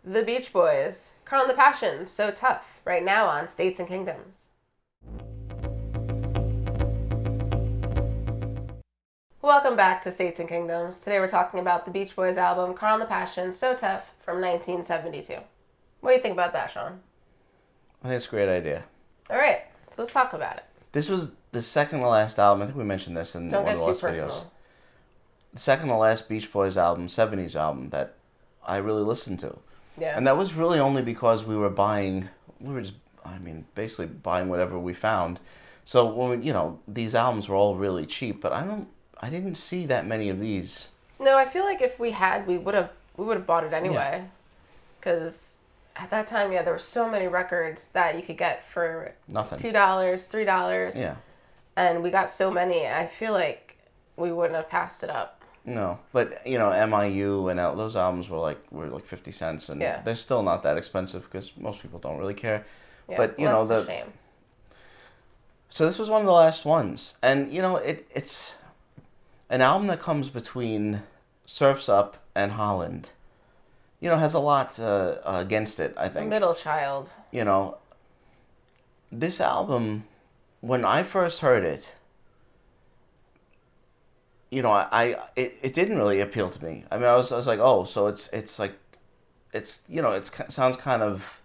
The Beach Boys, Carl and the Passions, So Tough, right now on States and Kingdoms. Welcome back to States and Kingdoms. Today we're talking about the Beach Boys album, Carl and the Passions, So Tough, from 1972. What do you think about that, Sean? I think it's a great idea. All right, so let's talk about it. This was the second to last album. I think we mentioned this in one of the last videos. The second to last Beach Boys album, 70s album, that I really listened to. Yeah. And that was really only because we were basically buying whatever we found. So when these albums were all really cheap, but I didn't see that many of these. No, I feel like if we had, we would have bought it anyway. Because at that time, there were so many records that you could get for nothing. $2, $3. Yeah. And we got so many, I feel like we wouldn't have passed it up. No, but MIU and those albums were like 50 cents, and they're still not that expensive because most people don't really care. Yeah, but that's a shame. So this was one of the last ones, and it's an album that comes between Surf's Up and Holland. Has a lot against it, I think. Middle child. This album, when I first heard it, it didn't really appeal to me. I mean, I was like, oh, so it sounds kind of,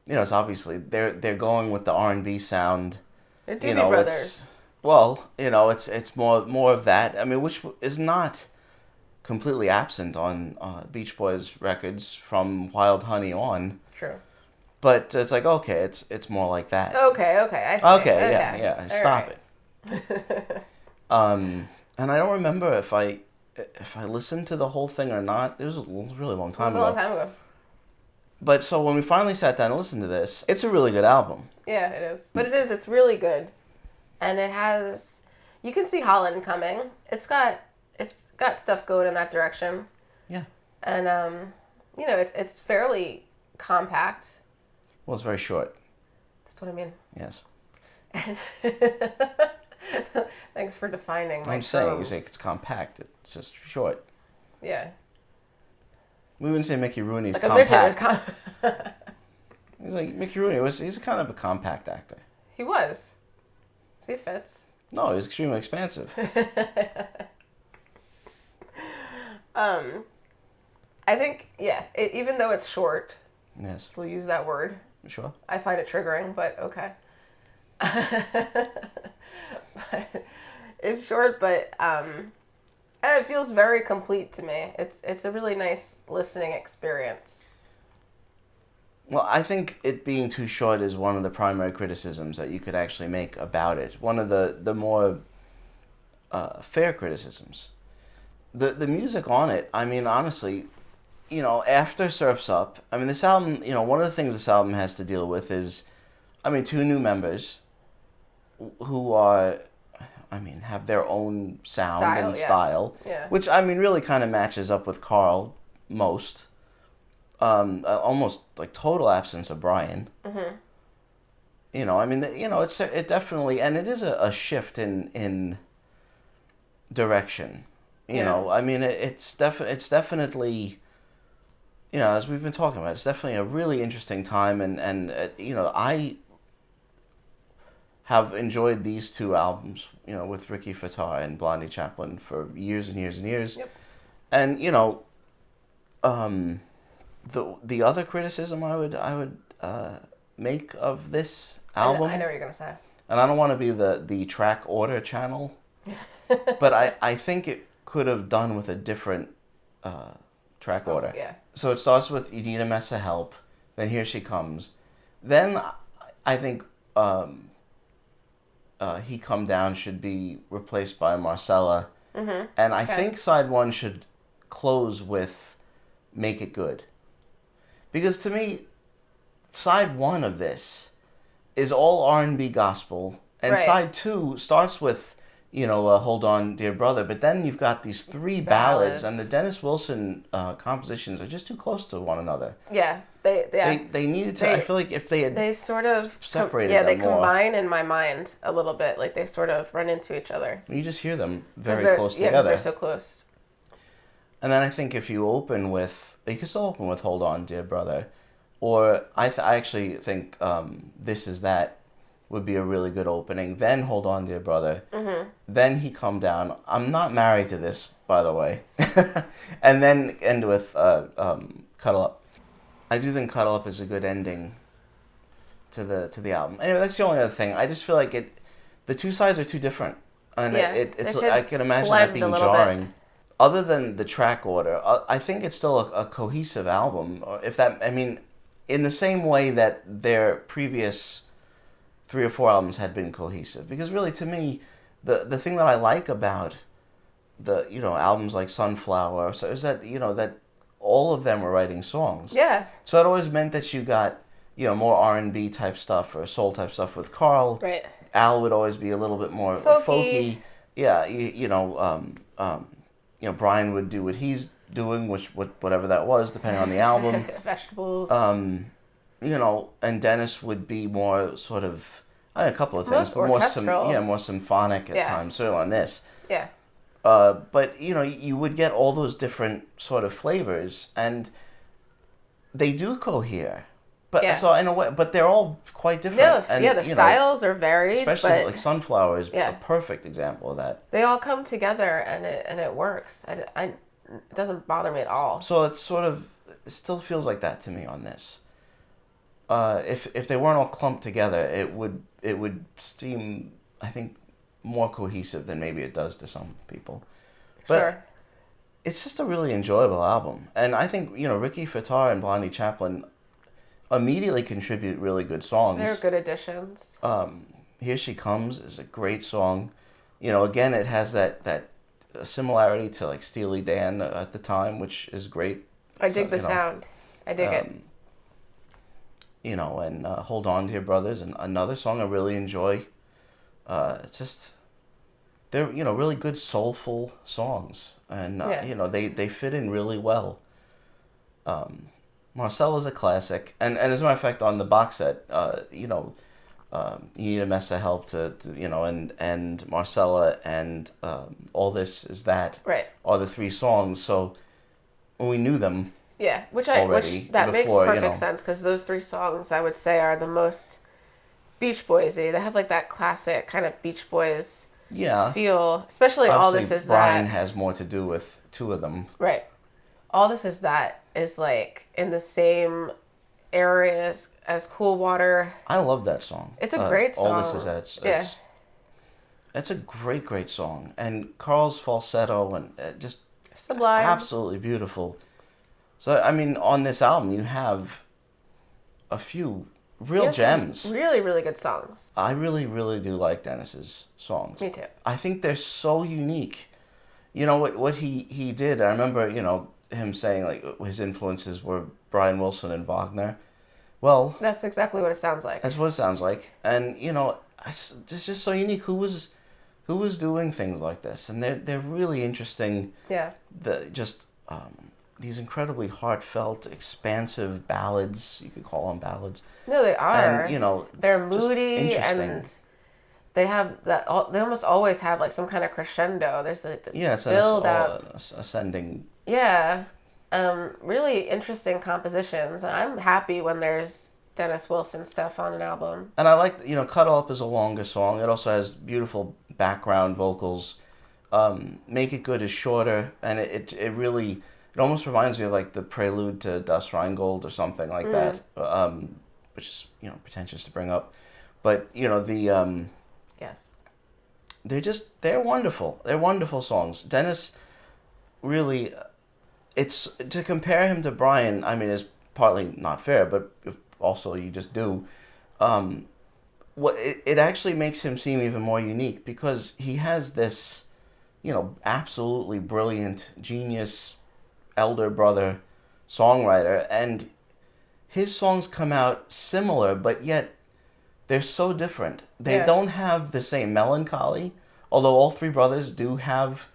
it's obviously they're going with the R&B sound. The Doobie Brothers. It's more of that. I mean, which is not completely absent on Beach Boys records from Wild Honey on. True. But it's like, okay, it's more like that. Okay, I see. Okay, yeah. Stop it. And I don't remember if I listened to the whole thing or not. It was a really long time ago. It was a long time ago. But so when we finally sat down and listened to this, it's a really good album. Yeah, it is. But it's really good. And it has, you can see Holland coming. It's got stuff going in that direction. Yeah. And, it's fairly compact. Well, it's very short. That's what I mean. Yes. Thanks for defining my I'm saying it's compact. It's just short. Yeah. We wouldn't say Mickey Rooney's like compact. He's like Mickey Rooney. He's kind of a compact actor. He was. See, it fits. No, he was extremely expansive. I think, even though it's short. Yes. We'll use that word. Sure. I find it triggering, but okay. It's short, but and it feels very complete to me. It's a really nice listening experience. Well, I think it being too short is one of the primary criticisms that you could actually make about it. One of the more fair criticisms. The music on it, I mean, honestly, after Surf's Up, I mean, this album, one of the things this album has to deal with is, two new members who are, have their own sound style, which, really kind of matches up with Carl most. Almost like total absence of Brian. Mm-hmm. It definitely, and it is a shift in direction. It's definitely, as we've been talking about, it's definitely a really interesting time, and I have enjoyed these two albums, with Ricky Fataar and Blondie Chaplin for years and years and years. Yep. And, the other criticism I would make of this album... I know what you're going to say. And I don't want to be the track order channel, but I think it could have done with a different track order. Yeah. So it starts with You Need a Mess of Help, then Here She Comes. Then I think He Come Down should be replaced by Marcella. Mm-hmm. And I think side one should close with Make It Good. Because to me, side one of this is all R&B gospel. And side two starts with, Hold On, Dear Brother. But then you've got these three ballads. And the Dennis Wilson compositions are just too close to one another. Yeah. They needed to, I feel like if they had sort of separated them they more. combine in my mind a little bit. Like they sort of run into each other. You just hear them very close together. Yeah, because they're so close. And then I think if you open with, you can still open with Hold On, Dear Brother. Or I actually think This Is That would be a really good opening. Then Hold On, Dear Brother. Mm-hmm. Then He Come Down. I'm not married to this, by the way. And then end with Cuddle Up. I do think Cuddle Up is a good ending to the album. Anyway, that's the only other thing. I just feel like the two sides are too different. And it's I can imagine that being jarring. Other than the track order, I think it's still a cohesive album. Or if that, I mean, in the same way that their previous 3 or 4 albums had been cohesive. Because really, to me, the thing that I like about the albums like Sunflower is that that all of them were writing songs. Yeah. So it always meant that you got more R&B type stuff or soul type stuff with Carl. Right. Al would always be a little bit more folky. Yeah. Brian would do what he's doing, whatever that was, depending on the album. Vegetables. And Dennis would be more sort of a couple of things, but more symphonic at times. Certainly on this. Yeah. But you would get all those different sort of flavors, and they do cohere. But so in a way, but they're all quite different. No, the styles are varied. Especially like Sunflower is a perfect example of that. They all come together and it works. It doesn't bother me at all. So it still feels like that to me on this. If they weren't all clumped together, it would seem, I think, more cohesive than maybe it does to some people. But sure. It's just a really enjoyable album, and I think Ricky Fataar and Blondie Chaplin immediately contribute really good songs. They're good additions. Here She Comes is a great song. Again, it has that similarity to like Steely Dan at the time, which is great. I dig the sound. I dig it. And Hold On, Dear Brothers, and another song I really enjoy. It's just, they're really good soulful songs, and they fit in really well. Marcella's a classic, and as a matter of fact, on the box set, You Need a Mess of Help and Marcella and All This Is That are the 3 songs. So we knew them. Yeah, which makes perfect sense, because those 3 songs I would say are the most Beach Boys-y. They have like that classic kind of Beach Boys feel, especially Obviously, All This Is Brian That. has more to do with 2 of them. Right. All This Is That is like in the same area as Cool Water. I love that song. It's a great song. All This Is That. It's a great song. And Carl's falsetto and just sublime. Absolutely beautiful. So, I mean, on this album, you have a few real gems. Really, really good songs. I really, really do like Dennis's songs. Me too. I think they're so unique. What he did, I remember, him saying like his influences were Brian Wilson and Wagner. Well, that's exactly what it sounds like. That's what it sounds like. And it's just so unique. Who was doing things like this? And they're really interesting. Yeah. These incredibly heartfelt, expansive ballads. You could call them ballads. No, they are. And they're moody and they have that. They almost always have like some kind of crescendo. There's like this build up, ascending. Yeah, really interesting compositions. I'm happy when there's Dennis Wilson stuff on an album. And I like Cuddle Up is a longer song. It also has beautiful background vocals. Make It Good is shorter, and it really. It almost reminds me of like the prelude to Das Rheingold or something like that, which is pretentious to bring up, but yes, they're wonderful. They're wonderful songs. Dennis really, it's to compare him to Brian. I mean, is partly not fair, but also you just do. It actually makes him seem even more unique because he has this, absolutely brilliant genius. Elder brother songwriter, and his songs come out similar, but yet they're so different. They don't have the same melancholy, although all 3 brothers do have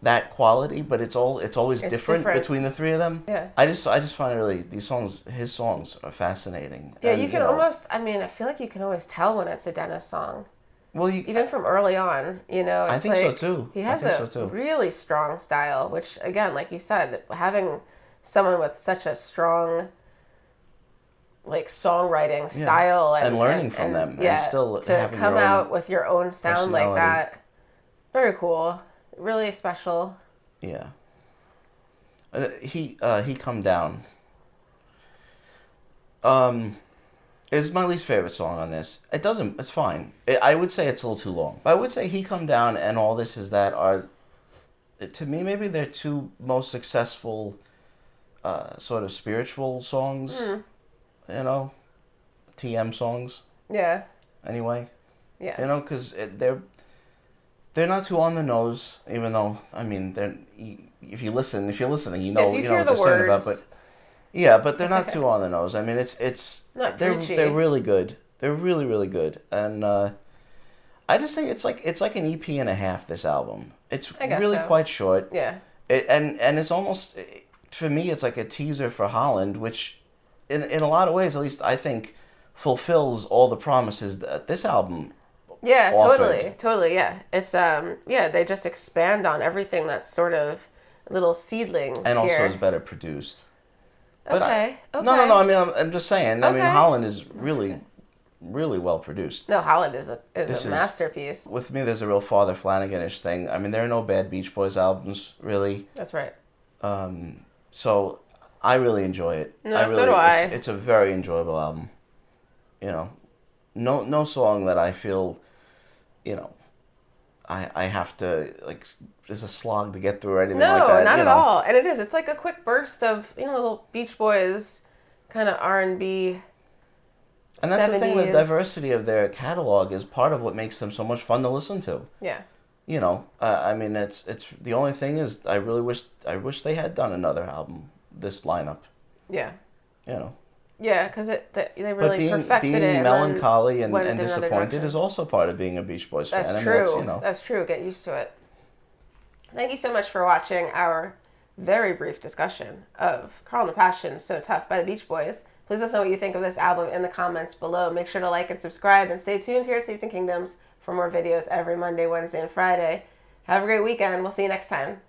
that quality, but it's always different between the 3 of them. Yeah. I just find it really, his songs are fascinating. Yeah, and, you can almost, I feel like you can always tell when it's a Dennis song. Well, even from early on, you know, it's I think so too. He has a really strong style, which again, like you said, having someone with such a strong like songwriting style and learning from them, and still to having come your own out with your own sound like that, very cool, really special. Yeah. He Come Down. Is my least favorite song on this. It's fine. I would say it's a little too long. But I would say He Come Down and All This Is That are, to me, maybe they're two most successful sort of spiritual songs. You know, TM songs. Yeah. Anyway. Yeah. You know, because they're not too on the nose, even though, I mean, if you're listening, you know what they're saying about, but yeah, but they're not too on the nose. I mean, they're really good. They're really, really good. And I just think it's like an EP and a half, this album. It's really quite short. Yeah. And it's almost, for me, it's like a teaser for Holland, which in a lot of ways, at least I think, fulfills all the promises that this album offered. Totally, yeah. It's they just expand on everything that's sort of little seedlings and also here. is better produced. But okay. No. I mean, I'm just saying. I mean, Holland is really, really well produced. No, Holland is a masterpiece. With me, there's a real Father Flanagan-ish thing. I mean, there are no bad Beach Boys albums, really. That's right. So I really enjoy it. No, so do I. It's a very enjoyable album. You know, no song that I feel, you know, I have to, like, there's a slog to get through or anything like that. No, not at all. And it is. It's like a quick burst of, you know, little Beach Boys kind of R&B. And that's 70s. The thing, the diversity of their catalog is part of what makes them so much fun to listen to. Yeah. You know, I mean, it's the only thing is I wish they had done another album, this lineup. Yeah. You know. Yeah, because they really perfected it. Being melancholy and disappointed is also part of being a Beach Boys fan. That's true. That's true. Get used to it. Thank you so much for watching our very brief discussion of Carl and the Passions So Tough by the Beach Boys. Please let us know what you think of this album in the comments below. Make sure to like and subscribe and stay tuned here at Seats and Kingdoms for more videos every Monday, Wednesday, and Friday. Have a great weekend. We'll see you next time.